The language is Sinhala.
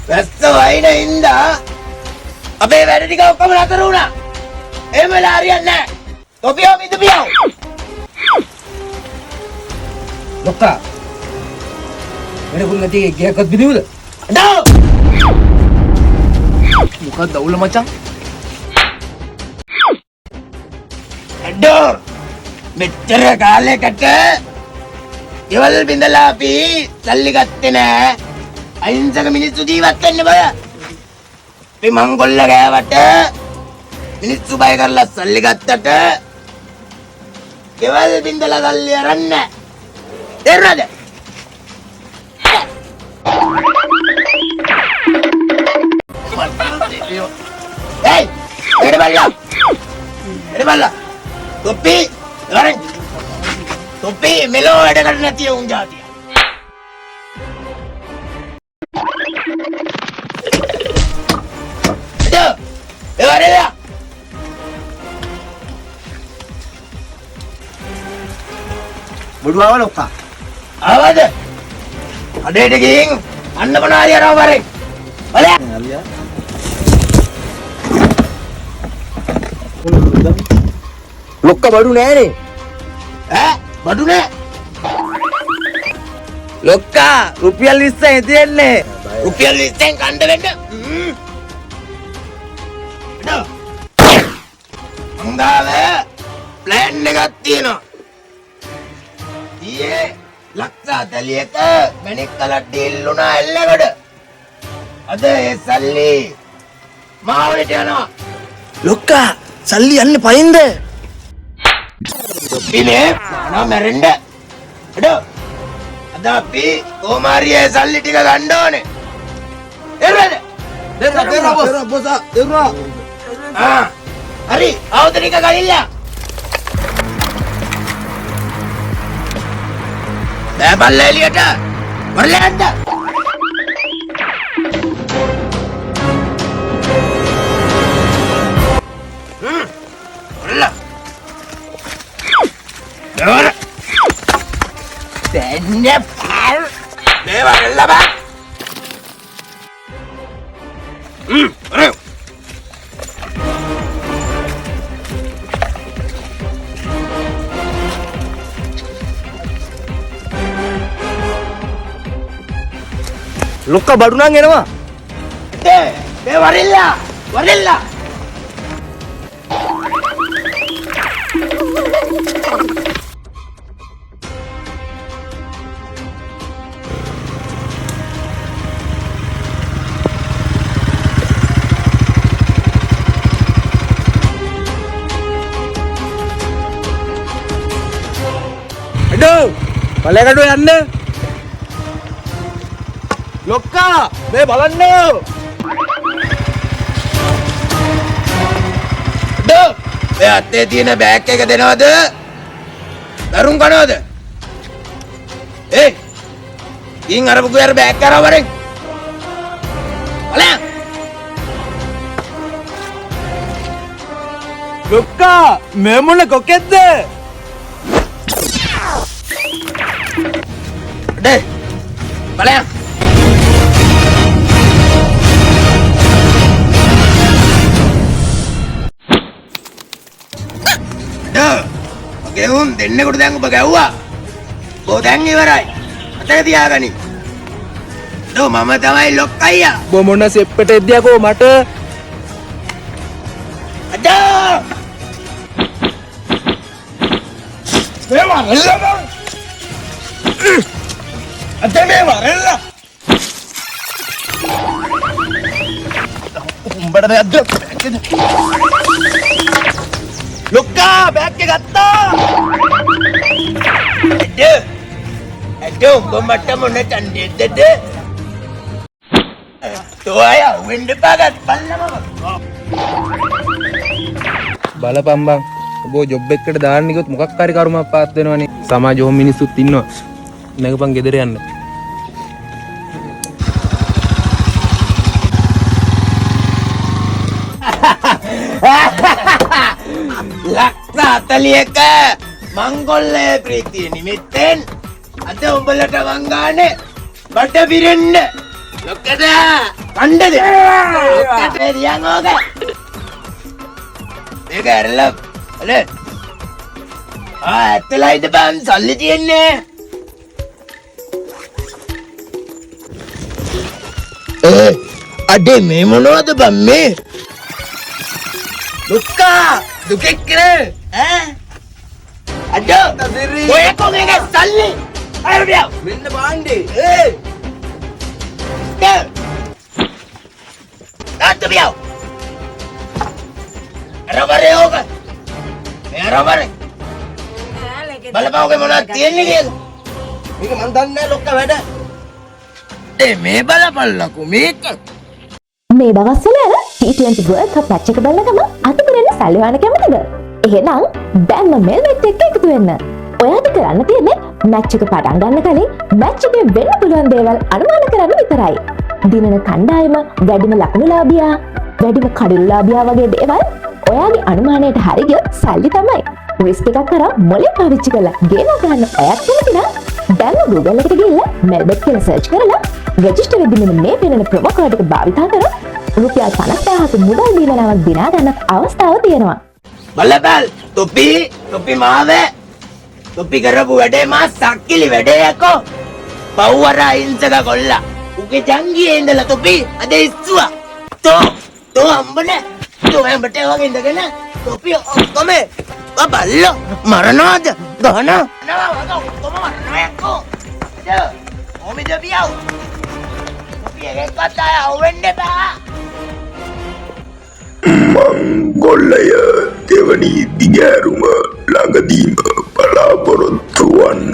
වැස්ස වයින් ඉඳා අපේ වැඩ ටික ඔක්කොම නතර වුණා. එහෙම වෙලා හරියන්නේ නැහැ. තොපියෝ මිදුපියෝ. ලොක්කා. වෙන කුල් නැති ගියක්වත් බිඳිමුද? ඩෝ. මොකක්ද අවුල මචං? ඩෝ. මෙච්චර කාලයකට ගෙවල් බින්දලා අපි සල්ලි ගත්තේ නෑ. අහිංසක මිනිස්සු ජීවත් වෙන්න බය. අපි මංගොල්ල ගෑවට මිනිස්සු බය කරලා සල්ලි ගත්තට ගෙවල් බින්දලා සල්ලි අරන් නෑ. තේරුණාද? Hey! Eres balla! Eres balla! Topi! Laren! Topi! Melo ada karena dia unja dia. Ada! Ada dia! බොඩු ආව ලොක්කා. Awak ada? Ada geng. Anda mana dia orang bareng? Balik! ලොක්කා බඩු නෑනේ. බඩු නෑ. ලොක්කා රුපියල් 20යි තියෙන්නේ. රුපියල් 20ෙන් කණ්ඩ වෙන්න. මංගාව ප්ලෑන් එකක් තියෙනවා. ඊයේ ලක්ෂ 40ක මැණික් කලක් ඩීල් වුණා එල්ලගොඩ. අද ඒ සල්ලි මාවලට යනවා. ලොක්කා සල්ලි යන්නේ පයින්ද? ඉනේ මානා මැරෙන්න. අඩෝ අද අපි කොමාරියේ සල්ලි ටික ගන්න ඕනේ. එරද? දෙන්නා බොස් දෙන්නා. හරි ආවද ටික ගලිලා. බෑබල්ල එළියට. වරලෑන්ද? වරලා. Dora. Tanya pal. Dewa lebat. Ayo. ලොක්කා බඩු නම් එනවා. වරෙල්ලා. වරෙල්ලා. අඩෝ පළයකට යන්න. ලොක්කා මේ බලන්න. ඩෝ මේ අතේ තියෙන බෑග් එක දෙනවද? දරුන් කනවද? ඉන් අර පුකේ අර බෑග් කරා වරෙන්. බලන්න. ලොක්කා මේ මොන කොකෙද්ද? ඩේ බලන්න. ගෙවුම් දෙන්නෙකුට දැන් ඔබ ගැව්වා. ඔබ දැන් ඉවරයි. අතේ තියාගනි. දෝ මම තමයි ලොක්කයියා. ඔබ මොන සෙප්පට එද්දියකෝ මට. අඩෝ! මේවා රෙල්ලා. අතේ මේවා රෙල්ලා. උඹට දෙයක්ද? ලොක්කා බෑග් එක ගත්තා. අඩෝ උඹ මට මොන චන්දෙද්ද? තෝය වෙන්න පාගත් බල්ලම. බලපන් බං. ඔබ ජොබ් එකකට දාන්න ගියොත් මොකක් හරි කරුමක් පාත් වෙනවනේ. සමාජ ඔහොම මිනිස්සුත් ඉන්නවා. නැගපන් ගෙදර යන්න. ලක්ෂ 40ක මංගොල්ලේ ප්‍රීතිය නිමිත්තෙන් අද උඹලට වංගානේ බඩ පිරෙන්න. ලොක්කද කණ්ඩද ඔක්කට දියන් ඕක මේක ඇරලා අල ඇත්තලා හිටපන් සල්ලි තියෙන්නේ අඩේ මේ මොනවද බම් මේ දුක්කා දුකෙක් කියලා ඈ අඩෝ ඔය කොමේක සල්ලි අරබියා මෙන්න බාණ්ඩේ තාත්තබියා රබරේ ඕක මේ රබරේ බලපෑවගේ මොනවද තියෙන්නේ කියලා මේක මන් දන්නේ නැහැ ලොක්ක වැඩ මේ බලපල්ලකෝ මේක මේ දවස්වල T20 World Cup මැච් එක බලන ගමන් අතපෙරෙන්න සල්ලි හොයන්න කැමතිද? එහෙනම් දැන්ම මෙල්බෙට් එක්ක එකතු වෙන්න. ඔයාට කරන්න තියෙන්නේ මැච් එක පටන් ගන්න කලින් මැච් එකේ වෙන්න පුළුවන් දේවල් අනුමාන කරන්න විතරයි. දිනන කණ්ඩායම, වැඩිම ලකුණුලාභියා, වැඩිම කඩලුලාභියා වගේ දේවල් ඔයාගේ අනුමානයට හරි ගියොත් සල්ලි තමයි. රිස්ක් එකක් කරා මොලේ පාවිච්චි කරලා ගේම ගන්න ඔයත් කැමති නම් දැන්ම Google එකට ගිහලා මෙල්බෙට් කියලා සර්ච් කරලා රෙජිස්ටර් වෙද්දී මෙන්න මේ පෙනෙන ප්‍රොමෝ කෝඩ් එක භාවිතා කරලා රුපියල් 50000ක මුදල් දීලා නමක් දිනා ගන්න අවස්ථාව තියෙනවා. බලපල් තොපි මාවේ තොපි කරපු වැඩේ මා සක්කිලි වැඩේ යකෝ පව්වර අහිංසක කොල්ලා උගේ ජංගියේ ඉඳලා තොපි අද ඉස්සුවා තෝ හම්බනේ තෝ හැඹට වගේ ඉඳගෙන තොපි ඔක්කොම බල්ලෝ මරනවාද ගහනවා ඔක්කොම මරනවා යකෝ ඕමි දෙවියෝ තොපි එකක්වත් ආය අවුෙන්න බෑ මංගොල්ලය දෙවනි දිගෑරුම ළඟදීම බලාපොරොත්තු වන්න